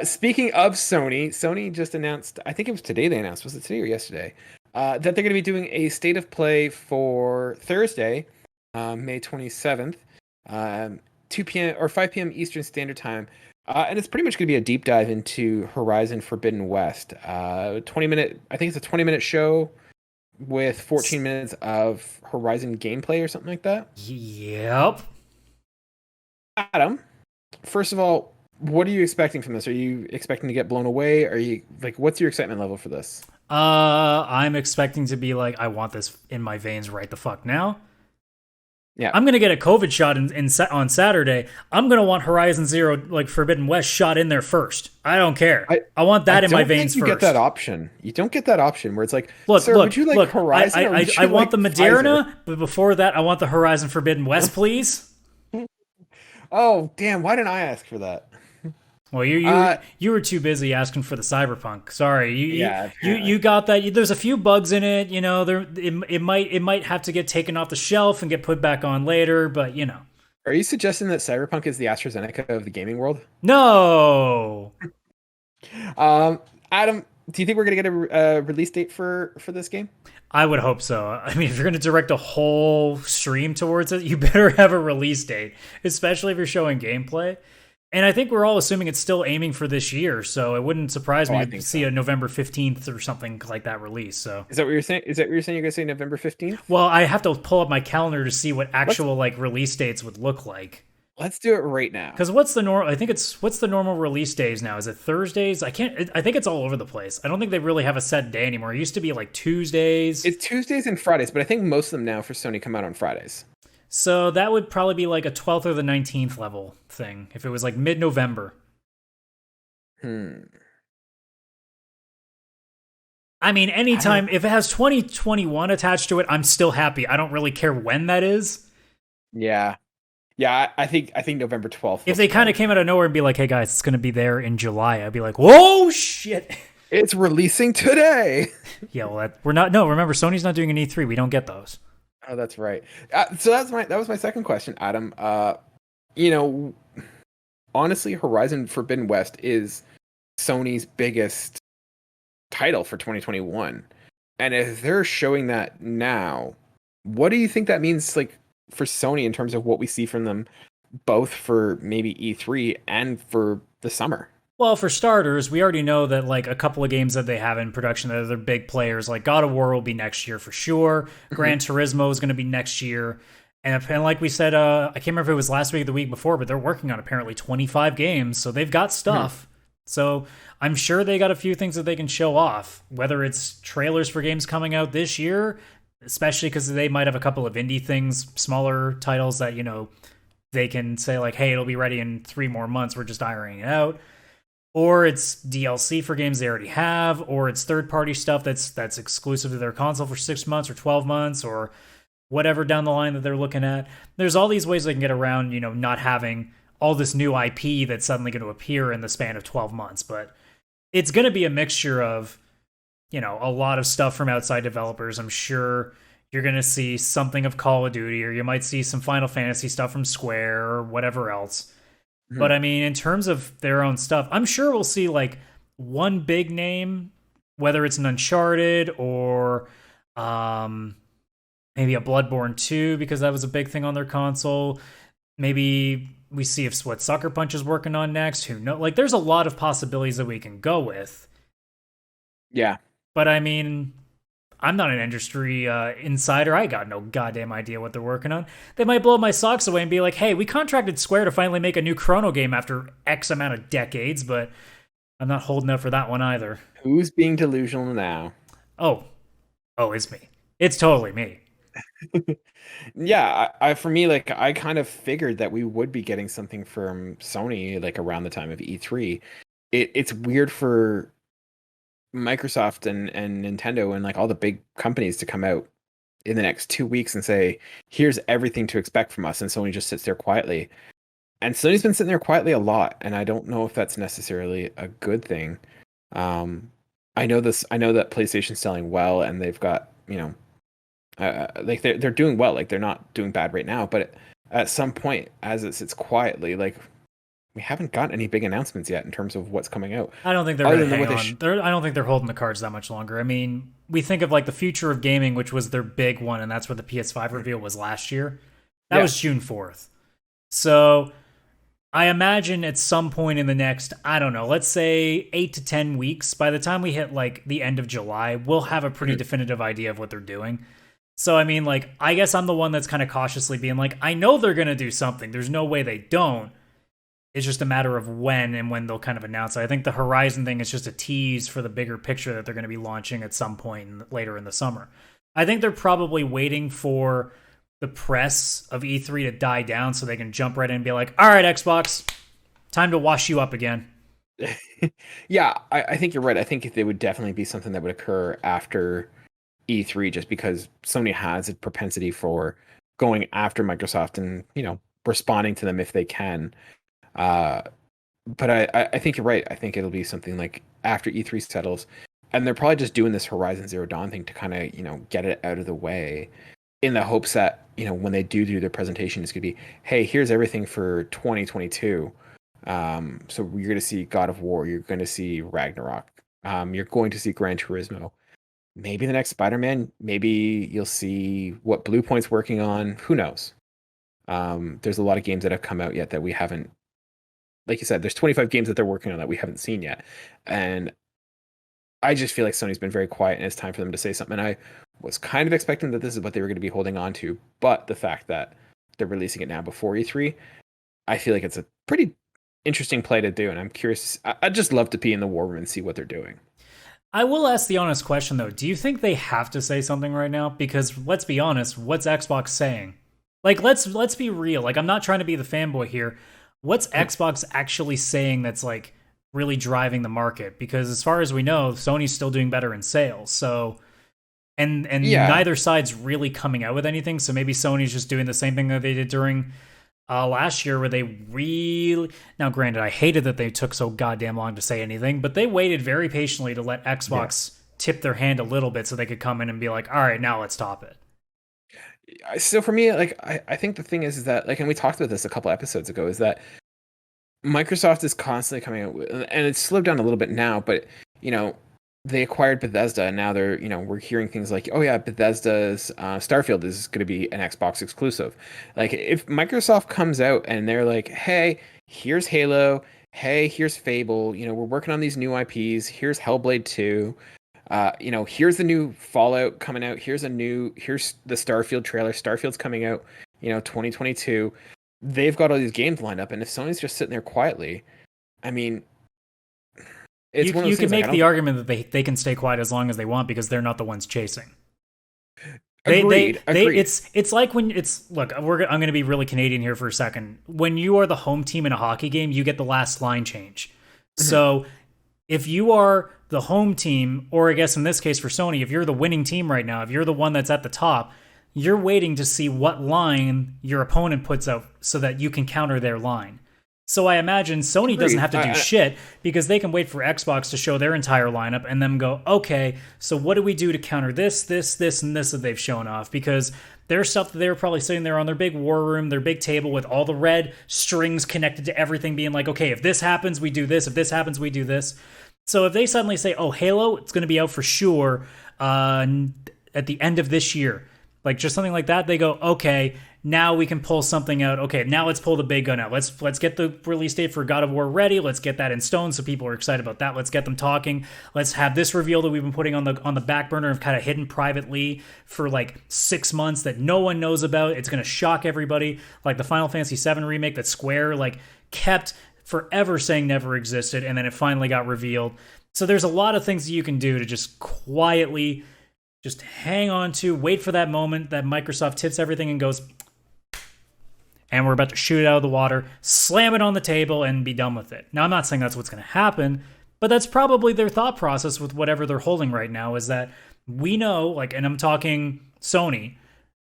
Speaking of Sony, Sony just announced, I think it was today they announced, was it today or yesterday? That they're going to be doing a state of play for Thursday, May 27th, um, 2 p.m. or 5 p.m. Eastern Standard Time. And it's pretty much going to be a deep dive into Horizon Forbidden West. 20 minute, I think it's a 20-minute show with 14 minutes of Horizon gameplay or something like that. Yep. Adam, first of all, what are you expecting from this? Are you expecting to get blown away? Are you like, what's your excitement level for this? I'm expecting to be like, I want this in my veins right the fuck now. Yeah, I'm gonna get a COVID shot on Saturday. I'm gonna want Horizon Zero, like Forbidden West, shot in there first. I don't care. I want I that in my don't veins think you first. get that option. You don't get that option where it's like, Look, sir, look, would you like look. Horizon or would I you want like the Pfizer? Moderna, but before that, I want the Horizon Forbidden West, please. Oh, damn, why didn't I ask for that? Well, Uh, you were too busy asking for the Cyberpunk. Sorry, yeah, you apparently. got that. There's a few bugs in it. You know, it might have to get taken off the shelf and get put back on later. But you know, Are you suggesting that Cyberpunk is the AstraZeneca of the gaming world? no. Um, Adam, do you think we're gonna get a release date for this game? I would hope so. I mean, if you're going to direct a whole stream towards it, you better have a release date, especially if you're showing gameplay. And I think we're all assuming it's still aiming for this year, so it wouldn't surprise Oh, I me to think see so. a November 15th or something like that release. So, Is that what you're saying? Is that what you're saying? You're gonna say November 15th? well, I have to pull up my calendar to see what Let's actual like release dates would look like. let's do it right now. Because what's the normal? I think it's what's the normal release days now? Is it Thursdays? I can't. I think it's all over the place. I don't think they really have a set day anymore. It used to be like Tuesdays. It's Tuesdays and Fridays, but I think most of them now for Sony come out on Fridays. So that would probably be like a 12th or the 19th level thing if it was like mid November. Hmm. I mean, I don't. anytime, if it has 2021 attached to it, I'm still happy. I don't really care when that is. Yeah. Yeah, I think November 12th If looks they kind of about. came out of nowhere and be like, hey guys, it's going to be there in July, I'd be like, whoa, shit. It's releasing today. Yeah, well, we're not, no, remember, Sony's not doing an E3. We don't get those. Oh, that's right. So that was my second question, Adam. You know, honestly, Horizon Forbidden West is Sony's biggest title for 2021. And if they're showing that now, what do you think that means like for Sony in terms of what we see from them both for maybe E3 and for the summer? Well, for starters, we already know that like a couple of games that they have in production that are their big players, like God of War will be next year for sure. Mhm. Gran Turismo is going to be next year. And like we said, I can't remember if it was last week or the week before, but they're working on apparently 25 games, so they've got Mhm. stuff. So I'm sure they got a few things that they can show off, whether it's trailers for games coming out this year, especially because they might have a couple of indie things, smaller titles that, you know, they can say like, hey, it'll be ready in 3 more months. We're just ironing it out, or it's DLC for games they already have, or it's third party stuff that's exclusive to their console for 6 months or 12 months or whatever down the line that they're looking at. There's all these ways they can get around, you know, not having all this new IP that's suddenly going to appear in the span of 12 months. But it's going to be a mixture of, you know, a lot of stuff from outside developers. I'm sure you're going to see something of Call of Duty, or you might see some Final Fantasy stuff from Square or whatever else. But Mhm. I mean, in terms of their own stuff, I'm sure we'll see like one big name, whether it's an Uncharted or um, maybe a Bloodborne 2, because that was a big thing on their console. Maybe we see if what Sucker Punch is working on next. Who knows? Like, there's a lot of possibilities that we can go with. Yeah. But I mean, I'm not an industry insider. I got no goddamn idea what they're working on. They might blow my socks away and be like, hey, we contracted Square to finally make a new Chrono game after X amount of decades, but I'm not holding out for that one either. Who's being delusional now? Oh, oh, it's me. It's totally me. Yeah, for me, like I kind of figured that we would be getting something from Sony like around the time of E3. It's weird for Microsoft and Nintendo and like all the big companies to come out in the next 2 weeks and say, here's everything to expect from us, and Sony just sits there quietly. And Sony's been sitting there quietly a lot, and I don't know if that's necessarily a good thing. Um, I know this. I know that PlayStation's selling well, and they've got like they're doing well. Like they're not doing bad right now, but at some point, as it sits quietly, like we haven't got any big announcements yet in terms of what's coming out. I don't think they're Other going to than hang what they on. I don't think they're holding the cards that much longer. I mean, we think of like the future of gaming, which was their big one, and that's where the PS5 reveal was last year. That was June 4th. So I imagine at some point in the next, I don't know, let's say 8 to 10 weeks, by the time we hit like the end of July, we'll have a pretty definitive idea of what they're doing. So, I mean, like, I guess I'm the one that's kind of cautiously being like, I know they're going to do something. There's no way they don't. It's just a matter of when and when they'll kind of announce it. I think the Horizon thing is just a tease for the bigger picture that they're going to be launching at some point later in the summer. I think they're probably waiting for the press of E3 to die down so they can jump right in and be like, all right, Xbox, time to wash you up again. Yeah, I think you're right. I think it would definitely be something that would occur after E3, just because Sony has a propensity for going after Microsoft and, responding to them if they can. But I think you're right. I think it'll be something like after E3 settles, and they're probably just doing this Horizon Zero Dawn thing to kind of, get it out of the way, in the hopes that, when they do their presentation, it's going to be, hey, here's everything for 2022. So you're going to see God of War, you're going to see Ragnarok, you're going to see Gran Turismo, maybe the next Spider-Man, maybe you'll see what Blue Point's working on. Who knows? There's a lot of games that have come out yet that we haven't, like you said, there's 25 games that they're working on that we haven't seen yet. And I just feel like Sony's been very quiet, and it's time for them to say something. And I was kind of expecting that this is what they were going to be holding on to, but the fact that they're releasing it now before E3, I feel like it's a pretty interesting play to do. And I'm curious. I'd just love to be in the war room and see what they're doing. I will ask the honest question though. Do you think they have to say something right now? Because let's be honest, what's Xbox saying? Like, let's be real. Like, I'm not trying to be the fanboy here. What's Xbox actually saying that's like really driving the market? Because as far as we know, Sony's still doing better in sales. So, and neither side's really coming out with anything. So maybe Sony's just doing the same thing that they did during last year, where they really, now granted, I hated that they took so goddamn long to say anything, but they waited very patiently to let Xbox tip their hand a little bit so they could come in and be like, all right, now let's top it. So for me, like, I think the thing is that, like, and we talked about this a couple episodes ago, is that Microsoft is constantly coming out with, and it's slowed down a little bit now, but, they acquired Bethesda, and now they're, we're hearing things like, oh yeah, Bethesda's Starfield is going to be an Xbox exclusive. Like, if Microsoft comes out and they're like, hey, here's Halo, hey, here's Fable, we're working on these new IPs, here's Hellblade 2, here's the new Fallout coming out, here's the Starfield trailer, Starfield's coming out, 2022. They've got all these games lined up, and if Sony's just sitting there quietly, I mean, it's you can make the argument that they can stay quiet as long as they want because they're not the ones chasing. Agreed. It's like when look, I'm going to be really Canadian here for a second. When you are the home team in a hockey game, you get the last line change. Mm-hmm. So if you are the home team, or I guess in this case for Sony, if you're the winning team right now, if you're the one that's at the top, you're waiting to see what line your opponent puts out so that you can counter their line. So I imagine Sony doesn't have to do shit because they can wait for Xbox to show their entire lineup and then go, okay, so what do we do to counter this, and this that they've shown off? Because there's stuff that they were probably sitting there on their big war room, their big table with all the red strings connected to everything being like, okay, if this happens, we do this. If this happens, we do this. So if they suddenly say, oh, Halo, it's going to be out for sure at the end of this year, like just something like that, they go, okay, now we can pull something out. Okay, now let's pull the big gun out. Let's get the release date for God of War ready. Let's get that in stone so people are excited about that. Let's get them talking. Let's have this reveal that we've been putting on the back burner and kind of hidden privately for like 6 months that no one knows about. It's going to shock everybody. Like the Final Fantasy VII remake that Square like kept forever saying never existed, and then it finally got revealed. So there's a lot of things that you can do to just quietly just hang on to, wait for that moment that Microsoft tips everything and goes, and we're about to shoot it out of the water, slam it on the table, and be done with it. Now, I'm not saying that's what's going to happen, but that's probably their thought process with whatever they're holding right now, is that we know, like, and I'm talking Sony,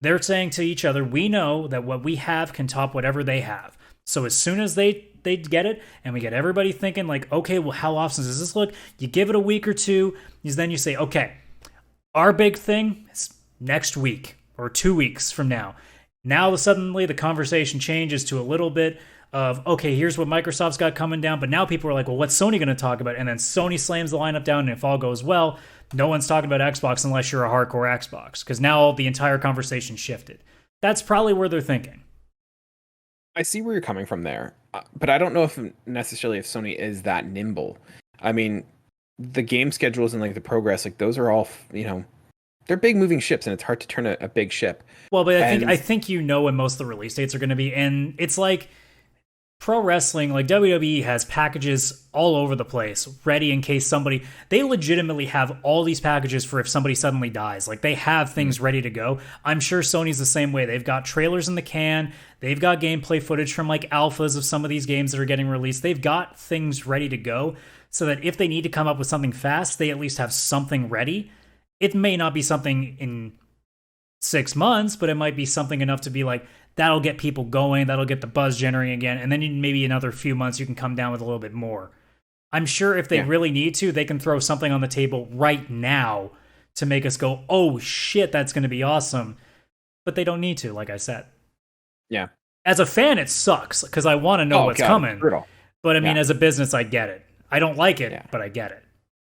they're saying to each other, we know that what we have can top whatever they have. So as soon as they get it, and we get everybody thinking, like, okay, well, how often does this look? You give it a week or two, then you say, okay, our big thing is next week or 2 weeks from now. Now, suddenly, the conversation changes to a little bit of, okay, here's what Microsoft's got coming down, but now people are like, well, what's Sony going to talk about? And then Sony slams the lineup down, and if all goes well, no one's talking about Xbox unless you're a hardcore Xbox, because now the entire conversation shifted. That's probably where they're thinking. I see where you're coming from there, but I don't know if necessarily if Sony is that nimble. I mean, the game schedules and like the progress, like those are all, they're big moving ships, and it's hard to turn a big ship. Well, but I think when most of the release dates are going to be, and it's like pro wrestling, like WWE has packages all over the place, ready in case somebody. They legitimately have all these packages for if somebody suddenly dies. Like they have things ready to go. I'm sure Sony's the same way. They've got trailers in the can. They've got gameplay footage from like alphas of some of these games that are getting released. They've got things ready to go so that if they need to come up with something fast, they at least have something ready. It may not be something in 6 months, but it might be something enough to be like, that'll get people going, that'll get the buzz generating again, and then in maybe another few months you can come down with a little bit more. I'm sure if they really need to, they can throw something on the table right now to make us go, oh shit, that's going to be awesome. But they don't need to, like I said. Yeah. As a fan, it sucks, because I want to know what's coming. Brutal. But I mean, as a business, I get it. I don't like it, but I get it.